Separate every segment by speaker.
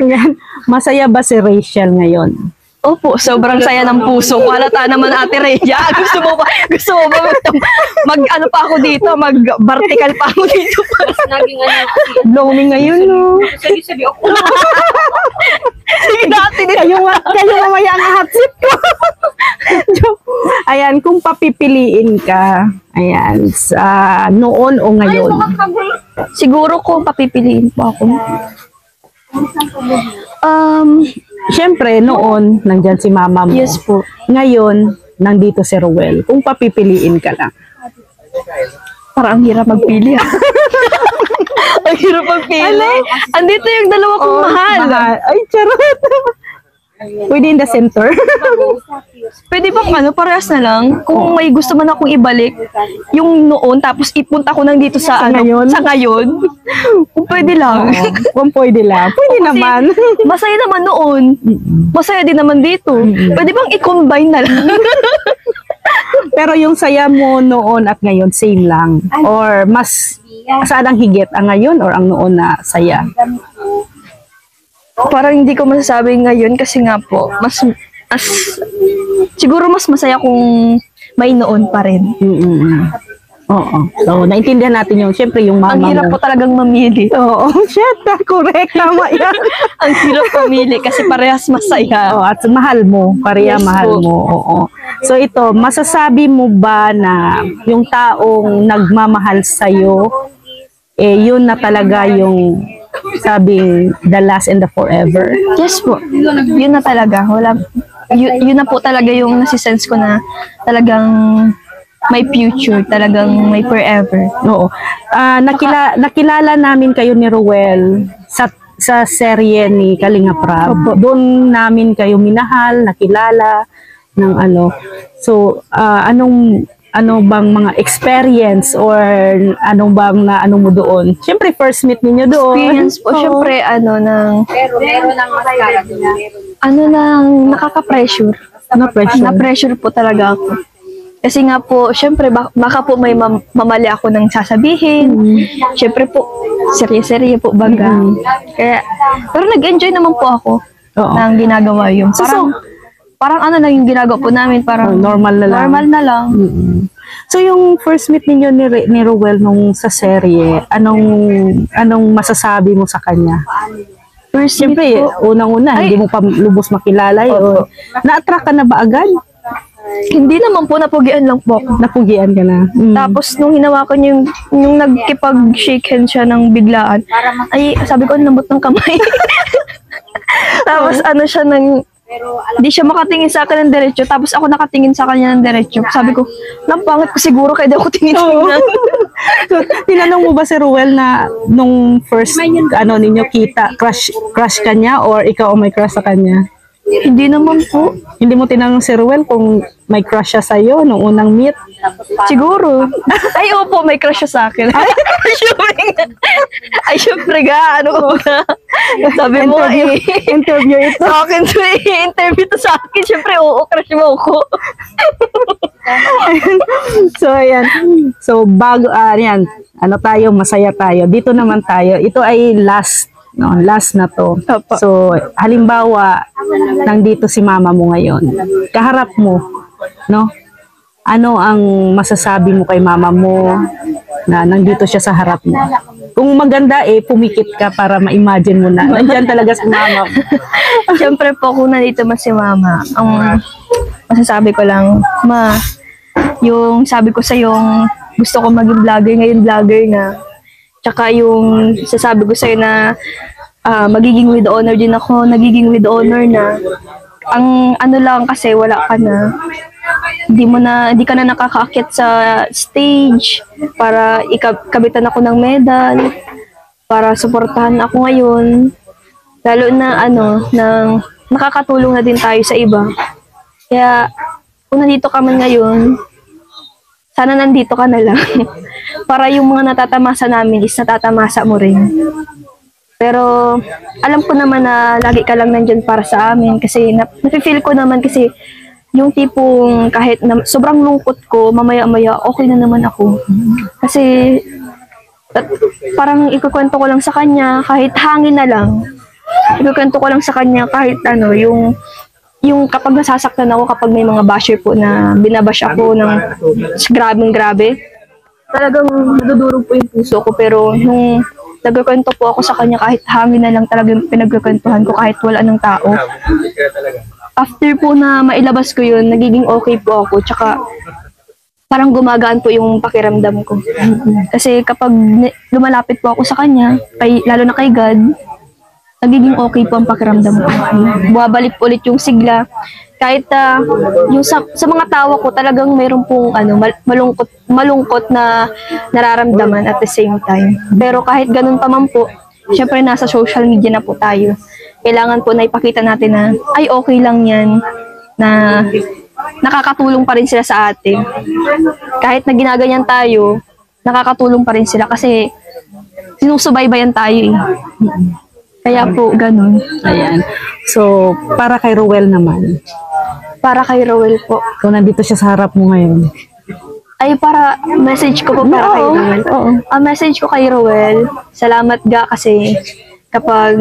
Speaker 1: Ayan. Masaya ba si Rachel ngayon?
Speaker 2: Opo, sobrang saya ng puso ko. Halata naman Ate Rhea. Gusto mo ba ano pa ako dito, mag-vertical pa ako dito.
Speaker 3: Naging
Speaker 1: Blooming ngayon, no?
Speaker 3: sabi ako.
Speaker 2: Sige natin.
Speaker 1: Kayo mamaya ang hot seat ko. Ayan, kung papipiliin ka, ayan, sa noon o ngayon?
Speaker 2: Siguro kung papipiliin po ako.
Speaker 1: Siyempre, noon, nandyan si mama mo.
Speaker 2: Yes po.
Speaker 1: Ngayon, nandito si Ruel. Kung papipiliin ka lang.
Speaker 2: Parang ang hirap magpili. Ang hirap magpili. Andito yung dalawa kong mahal.
Speaker 1: Ay, charot. Pwede in the center.
Speaker 2: Pwede bang parehas na lang? Kung may gusto man akong ibalik, yung noon, tapos ipunta ko nang dito sa
Speaker 1: ngayon?
Speaker 2: Sa ngayon. Kung pwede lang.
Speaker 1: Kung pwede lang. Pwede
Speaker 2: Kasi
Speaker 1: naman.
Speaker 2: Masaya naman noon. Masaya din naman dito. Pwede bang i-combine na lang?
Speaker 1: Pero yung saya mo noon at ngayon, same lang. Or mas, saan ang higit? Ang ngayon or ang noon na saya?
Speaker 2: Parang hindi ko masasabi ngayon kasi nga po, siguro mas masaya kung may noon pa rin.
Speaker 1: Oo. So, naintindihan natin yung, syempre yung mama mo.
Speaker 2: Ang hirap po talagang mamili.
Speaker 1: Oo. Shit, correct. Tama yan.
Speaker 2: Ang hirap mamili kasi parehas masaya.
Speaker 1: Oo, at mahal mo. Pareha
Speaker 2: Yes,
Speaker 1: mahal
Speaker 2: po.
Speaker 1: mo. Oo. So, ito, masasabi mo ba na yung taong nagmamahal sa'yo, yun na talaga yung sabi the last and the forever?
Speaker 2: Yes po. Yun na talaga. Yun na po talaga yung nasisense ko na talagang may future, talagang may forever.
Speaker 1: Oo. Nakilala namin kayo ni Ruel sa serye ni Kalinga Prab. Doon namin kayo minahal, nakilala ng ano. So, ano bang mga experience or anong bang ano mo doon? Siyempre, first meet ninyo doon.
Speaker 2: Experience po, siyempre,
Speaker 3: Pero meron lang mascara doon.
Speaker 2: nakaka-pressure.
Speaker 1: Na-pressure.
Speaker 2: Na-pressure po talaga ako. Kasi nga po, siyempre, baka po may mamali ako ng sasabihin. Siyempre po, serye-serye po baga. Kaya, pero nag-enjoy naman po ako ng ginagawa yun. Parang ano lang yung ginagawa po namin, parang
Speaker 1: normal na lang.
Speaker 2: Normal na lang.
Speaker 1: So, yung first meet ninyo ni Ruel nung sa serye, anong masasabi mo sa kanya?
Speaker 2: First
Speaker 1: Siyempre,
Speaker 2: meet po,
Speaker 1: unang-una, hindi mo pa lubos makilala yun. Na-attract ka na ba agad?
Speaker 2: hindi naman po, napugian lang po ako.
Speaker 1: Napugian ka na.
Speaker 2: Tapos, nung hinawakan niya yung nagkipag-shake hand siya ng biglaan, ay, sabi ko, ang lambot ng kamay. Tapos, ano siya hindi siya makatingin sa akin ng diretso, tapos ako nakatingin sa kanya ng diretso. Sabi ko, nampangit ko siguro, kaya di ako tingin-tingnan.
Speaker 1: So, tinanong mo ba si Ruel na nung first ninyo kita, crush ka niya or ikaw ang may crush sa kanya?
Speaker 2: Hindi naman po.
Speaker 1: Hindi mo tinanong si Ruel kung may crush siya sa'yo nung unang meet?
Speaker 2: Siguro. Ay, opo, may crush siya sa akin. Ay, syempre ga, ano ko na. Sabi mo,
Speaker 1: interview ito.
Speaker 2: Sa akin to interview to sa akin. Syempre, oo, crush mo ako.
Speaker 1: So, ayan. So, bago, ayan, masaya tayo. Dito naman tayo. Ito ay last na to. So, halimbawa, nandito si mama mo ngayon. Kaharap mo, no? Ano ang masasabi mo kay mama mo na nandito siya sa harap mo? Kung maganda, pumikit ka para ma-imagine mo na. Nandiyan talaga si mama mo.
Speaker 2: Siyempre po, kung nandito man si mama, ang masasabi ko lang, ma, yung sabi ko sa yung gusto ko maging vlogger, ngayon vlogger na. Tsaka yung sasabi ko sa'yo na magiging with honor din ako, nagiging with honor na. Ang ano lang kasi wala ka na. Hindi ka na nakakaakit sa stage para ikabitan ako ng medal, para suportahan ako ngayon. Lalo na nakakatulong na din tayo sa iba. Kaya kung nandito ka man ngayon, sana nandito ka na lang. Para yung mga natatamasa namin is natatamasa mo rin. Pero alam ko naman na lagi ka lang nandyan para sa amin kasi nafe-feel ko naman kasi yung tipong kahit na sobrang lungkot ko, mamaya-maya okay na naman ako. Kasi parang ikukwento ko lang sa kanya kahit hangin na lang. ikukwento ko lang sa kanya kahit ano, yung kapag nasasaktan ako, kapag may mga basher po na binabash ako ng grabe, talagang nadudurog po yung puso ko. Pero nung nagkakwento po ako sa kanya, kahit hangin na lang talagang pinagkakwentuhan ko kahit wala ng tao. After po na mailabas ko yun, nagiging okay po ako. Tsaka parang gumagaan po yung pakiramdam ko. Kasi kapag lumalapit po ako sa kanya, lalo na kay God, nagiging okay po ang pakiramdam ko. Bumabalik ulit yung sigla. Kahit yung sa mga tawa ko, talagang mayroon pong malungkot na nararamdaman at the same time. Pero kahit ganun pa man po, syempre nasa social media na po tayo. Kailangan po na ipakita natin na, ay okay lang yan, na nakakatulong pa rin sila sa atin. Kahit na ginaganyan tayo, nakakatulong pa rin sila kasi sinusubaybayan tayo eh. Kaya po, ganun.
Speaker 1: Ayan. So, para kay Rowel naman.
Speaker 2: Para kay Rowel po.
Speaker 1: So, nandito siya sa harap mo ngayon.
Speaker 2: Ay, para, message ko po para kay Rowel. Ang message ko kay Rowel, salamat ga kasi kapag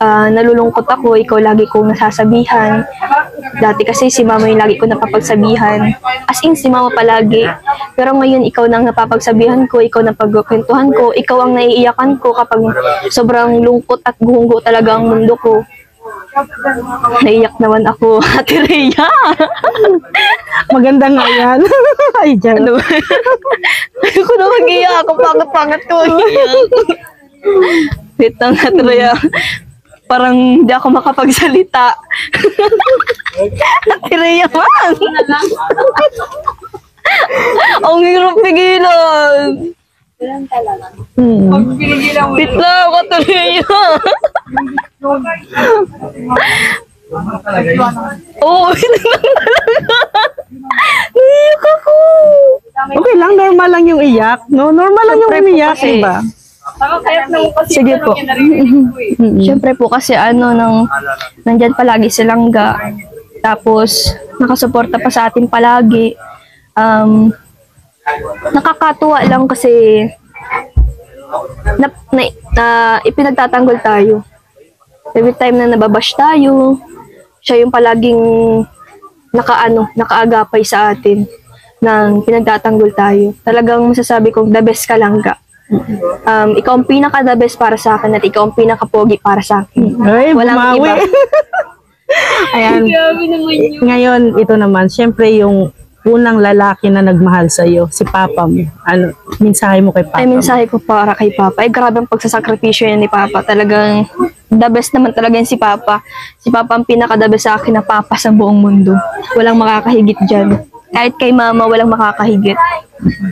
Speaker 2: nalulungkot ako, ikaw lagi kong nasasabihan. Dati kasi si mama yung lagi ko napapagsabihan. As in, si mama palagi. Pero ngayon, ikaw nang napapagsabihan ko, ikaw nang pagkwentuhan ko, ikaw ang naiiyakan ko kapag sobrang lungkot at guhunggo talaga ang mundo ko. Naiyak naman ako, Ate Rhea.
Speaker 1: Maganda nga yan. Ay, dyan.
Speaker 2: Ano? Ako na mag-iyak. Ako pangat-pangat ko mag-iyak. Wait lang, Ate Rhea. Parang hindi ako makapagsalita. Ate Rhea man. Ang hirap pigilan. Wait lang, Ate Rhea. Oo, wait lang talaga. Naiyak ako.
Speaker 1: Okay lang, normal lang yung iyak. No, normal lang yung
Speaker 2: Siyempre po
Speaker 1: umiyak,
Speaker 2: kasi-
Speaker 1: diba?
Speaker 2: Sige po. Siyempre po kasi nandyan palagi silang ga. Tapos, nakasuporta pa sa atin palagi. Nakakatuwa lang kasi ipinagtatanggol tayo. Every time na nababash tayo, siya yung palaging nakaagapay sa atin nang pinagtatanggol tayo. Talagang masasabi kong the best ka lang ga. Ikaw ang pinaka the best para sa akin at ikaw ang pinaka pogi para sa akin.
Speaker 1: Ay,
Speaker 2: Walang
Speaker 1: bumawi.
Speaker 2: iba.
Speaker 1: Ayan. Ngayon, ito naman, syempre yung unang lalaki na nagmahal sa iyo, si Papa mo. Ano, mensahe mo kay Papa
Speaker 2: Ay,
Speaker 1: mo?
Speaker 2: mensahe ko para kay Papa. Ay, grabe ang pagsasakripisyo yan ni Papa. Talagang the best naman talaga yan si Papa. Si Papa ang pinaka the best sa akin na Papa sa buong mundo. Walang makakahigit dyan. Kahit kay Mama, walang makakahigit.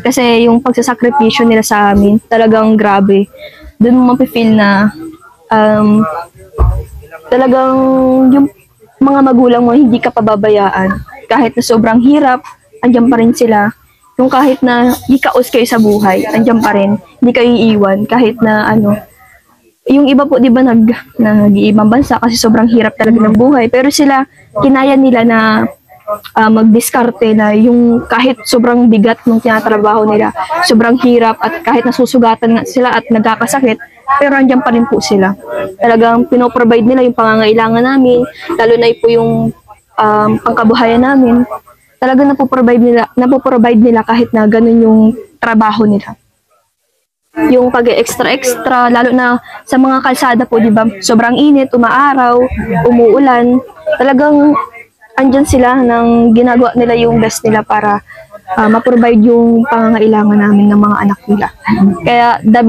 Speaker 2: Kasi yung pagsasakripisyo nila sa amin, talagang grabe. Doon mo mapifeel na talagang yung mga magulang mo hindi ka pababayaan. Kahit na sobrang hirap, andyan pa rin sila. Yung kahit na ikaos kayo sa buhay, andyan pa rin. Hindi kayo iiwan. Kahit na yung iba po, di ba, nag-iibang bansa kasi sobrang hirap talaga ng buhay. Pero sila, kinaya nila na magdiskarte na yung kahit sobrang bigat ng tinatrabaho nila, sobrang hirap at kahit nasusugatan nga sila at nagkakasakit, pero andyan pa rin po sila. Talagang pinoprovide nila yung pangangailangan namin, lalo na po yung pangkabuhayan namin. Talagang napoprovide nila kahit na ganun yung trabaho nila. Yung pag-extra, lalo na sa mga kalsada po, di ba? Sobrang init, umaaraw, umuulan. Talagang andyan sila nang ginagawa nila yung best nila para ma-provide yung pangangailangan namin ng mga anak nila. Kaya the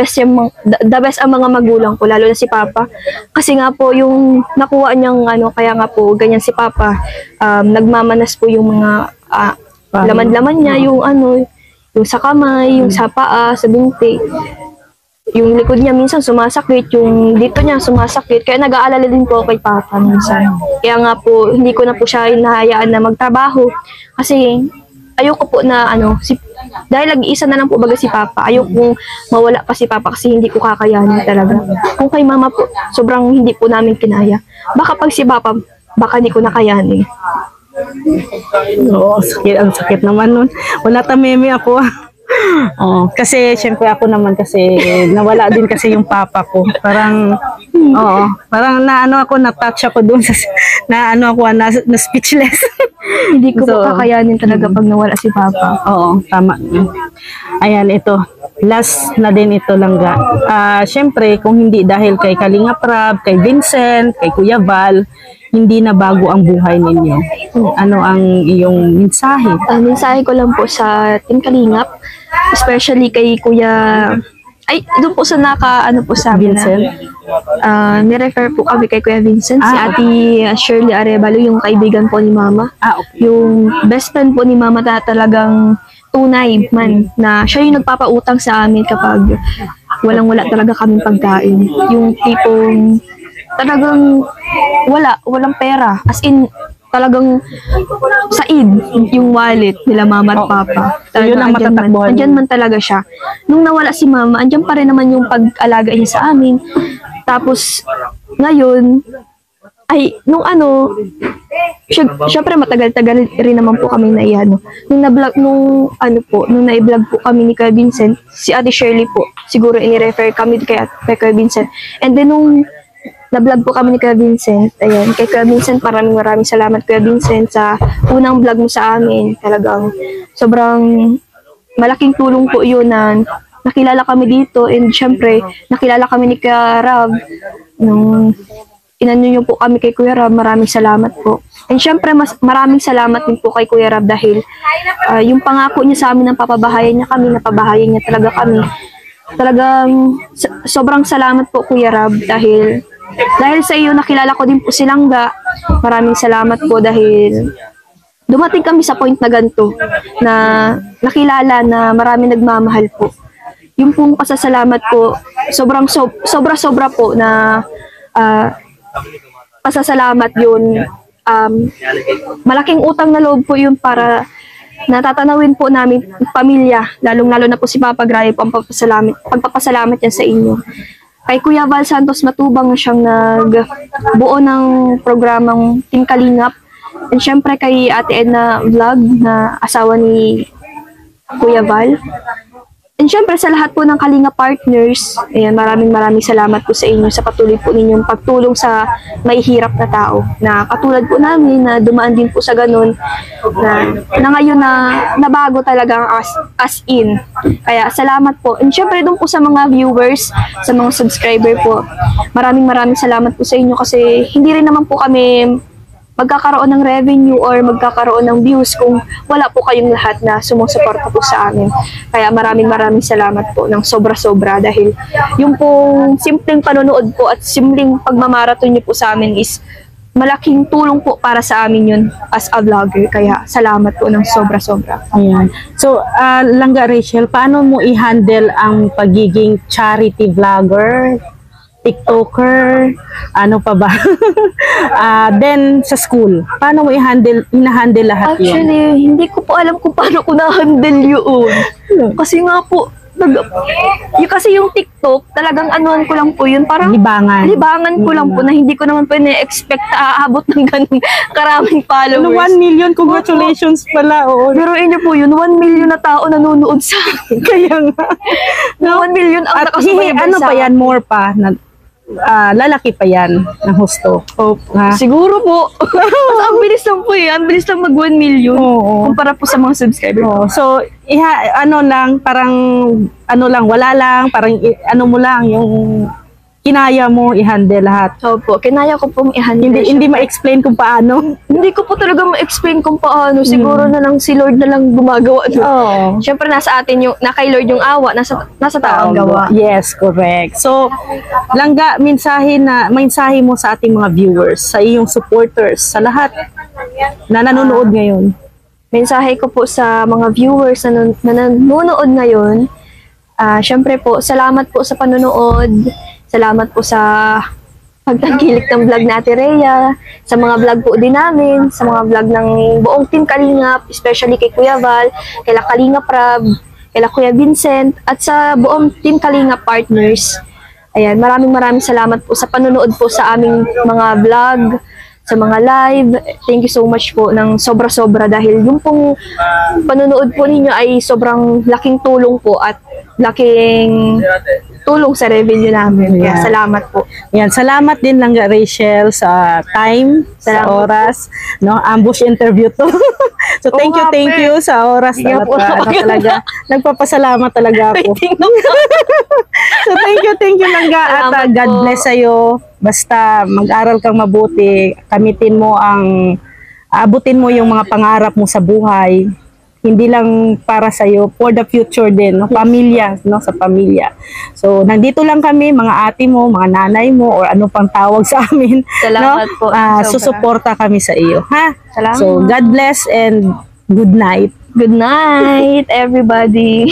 Speaker 2: best ang mga magulang ko, lalo na si Papa. Kasi nga po yung nakuha niyang kaya nga po ganyan si Papa, nagmamanas po yung mga laman-laman niya, yung yung sa kamay, yung sa paa, sa binti. Yung likod niya minsan sumasakit, yung dito niya sumasakit. Kaya nag-aalala din po kay Papa minsan. Kaya nga po, hindi ko na po siya hinahayaan na magtrabaho. Kasi ayoko po na dahil nag-iisa na lang po baga si Papa. Ayoko mawala pa si Papa kasi hindi ko kakayanin talaga. Kung kay Mama po, sobrang hindi po namin kinaya. Baka pag si Papa, baka hindi ko nakayanin.
Speaker 1: Oo, sakit, ang sakit naman nun. Wala tameme ako. Oh, kasi syempre ako naman kasi nawala din kasi yung papa ko. Parang parang naano ako, na-touch ako doon sa naano ako na speechless.
Speaker 2: Hindi ko po
Speaker 1: So,
Speaker 2: kakayanin talaga pag nawala si Papa.
Speaker 1: Oo, tama. Ayan, ito. Last na din ito, Langga. Syempre, kung hindi dahil kay Kalinga Prab, kay Vincent, kay Kuya Val, hindi na bago ang buhay ninyo. Ano ang iyong mensahe?
Speaker 2: Mensahe ko lang po sa Team Kalingap, especially kay Kuya, doon po sa ano po sa amin
Speaker 1: Vincent?
Speaker 2: nirefer po kami kay Kuya Vincent, si
Speaker 1: Ah,
Speaker 2: Ate Shirley Arevalo, yung kaibigan po ni Mama.
Speaker 1: Okay.
Speaker 2: Yung best friend po ni Mama talagang tunay man, na siya yung nagpapautang sa amin kapag walang-wala talaga kaming pagkain. Yung tipong talagang walang pera. As in, talagang said yung wallet nila Mama at Papa.
Speaker 1: Yun ang matatakbuhan.
Speaker 2: Andyan man talaga siya. Nung nawala si Mama, andyan pa rin naman yung pag-alaga niya sa amin. Tapos, ngayon, nung syempre matagal-tagal rin naman po kami na iano. Nung na-vlog po kami ni Kuya Vincent, si Ate Shirley po, siguro ini-refer kami kay Kuya Vincent. And then nung na-vlog po kami ni Kuya Vincent, ayan, kay Kuya Vincent, maraming salamat Kuya Vincent sa unang vlog mo sa amin. Talagang sobrang malaking tulong po yun na nakilala kami dito, and syempre nakilala kami ni Kuya Rab nung inano nyo po kami kay Kuya Rab. Maraming salamat po. And syempre, maraming salamat din po kay Kuya Rab dahil yung pangako niya sa amin ng papabahayan niya kami, napabahayan niya talaga kami. Talagang sobrang salamat po Kuya Rab dahil sa iyo nakilala ko din po si Langga. Maraming salamat po dahil dumating kami sa point na ganito na nakilala na maraming nagmamahal po. Yung pong pasasalamat po, sobra po na pasasalamat yun. Malaking utang na loob po yun para natatanawin po namin pamilya, lalong-lalo na po si Papa Grabe po ang pagpapasalamat yan sa inyo. Kay Kuya Val Santos Matubang na siyang nagbuo ng programang Team Kalingap. And syempre kay Ate Edna Vlog na asawa ni Kuya Val. And syempre sa lahat po ng Kalinga partners, ayan, maraming salamat po sa inyo sa patuloy po ninyong pagtulong sa mahihirap na tao. Na katulad po namin na dumaan din po sa ganun na ngayon na nabago talaga ang as in. Kaya salamat po. And syempre doon po sa mga viewers, sa mga subscriber po, maraming salamat po sa inyo kasi hindi rin naman po kami magkakaroon ng revenue or magkakaroon ng views kung wala po kayong lahat na sumusuporta po sa amin. Kaya maraming salamat po ng sobra-sobra dahil yung pong simpleng panonood po at simpleng pagmamarathon niyo po sa amin is malaking tulong po para sa amin yun as a vlogger. Kaya salamat po ng sobra-sobra.
Speaker 1: Ayan. So, Langga Rachel, paano mo i-handle ang pagiging charity vlogger, TikToker, ano pa ba? Then sa school, paano mo i-handle lahat yun?
Speaker 2: Actually, hindi ko po alam kung paano ko na-handle yun. Kasi nga po, kasi yung TikTok, talagang anuan ko lang po yun. Parang
Speaker 1: Libangan
Speaker 2: ko lang po na hindi ko naman po na-expect na aabot ng ganung karaming followers.
Speaker 1: 1 million, congratulations pala. Oo.
Speaker 2: Biruin niyo po yun, 1 million na tao nanonood sa akin.
Speaker 1: Kaya nga.
Speaker 2: 1 million ang
Speaker 1: At
Speaker 2: nakasubaybay
Speaker 1: ano
Speaker 2: sa
Speaker 1: pa yan, more pa, lalaki pa yan ng husto.
Speaker 2: Siguro po. Mas ang bilis lang po eh. Ang bilis lang mag 1 million.
Speaker 1: Oo.
Speaker 2: Kumpara po sa mga subscriber.
Speaker 1: Oh, so wala lang, parang ano mo lang yung kinaya mo i-handle lahat.
Speaker 2: Opo, kinaya ko pong i-handle.
Speaker 1: Hindi ma-explain kung paano.
Speaker 2: Hindi ko po talaga ma-explain kung paano. Siguro na lang si Lord na lang gumagawa.
Speaker 1: Oh.
Speaker 2: Siyempre nasa atin yung, na kay Lord yung awa, nasa tao ang gawa.
Speaker 1: Yes, correct. So, Langga, mensahe mo sa ating mga viewers, sa iyong supporters, sa lahat na nanonood ngayon.
Speaker 2: Mensahe ko po sa mga viewers na nanonood ngayon, siyempre po, salamat po sa panonood. Salamat po sa pagtangkilik ng vlog natin, Rhea, sa mga vlog po din namin, sa mga vlog ng buong Team Kalingap, especially kay Kuya Val, kay Kalinga Prab, kay Kuya Vincent, at sa buong Team Kalingap partners. Ayan, maraming salamat po sa panonood po sa aming mga vlog, sa mga live. Thank you so much po ng sobra-sobra dahil yung pong panonood po ninyo ay sobrang laking tulong po at laking tulong sa revenue namin. Kaya
Speaker 1: Yeah.
Speaker 2: salamat po.
Speaker 1: Yan, salamat din lang Rachel sa time, sa
Speaker 2: Salamat
Speaker 1: oras, no? Ambush interview to. So
Speaker 2: Oo nga,
Speaker 1: thank you sa oras
Speaker 2: Hindi nga
Speaker 1: at
Speaker 2: po
Speaker 1: ano talaga. Nagpapasalamat talaga ako. So thank you lang ga at
Speaker 2: Salamat
Speaker 1: God
Speaker 2: po.
Speaker 1: bless sa'yo. Basta mag-aral kang mabuti, kamitin mo abutin mo yung mga pangarap mo sa buhay. Hindi lang para sa iyo, for the future din, no? Pamilya, no? Sa pamilya. So, nandito lang kami, mga ate mo, mga nanay mo, or ano pang tawag sa amin.
Speaker 2: Salamat
Speaker 1: no?
Speaker 2: po, sobra.
Speaker 1: Susuporta kami sa iyo, ha?
Speaker 2: Salamat.
Speaker 1: So, God bless and good night.
Speaker 2: Good night, everybody.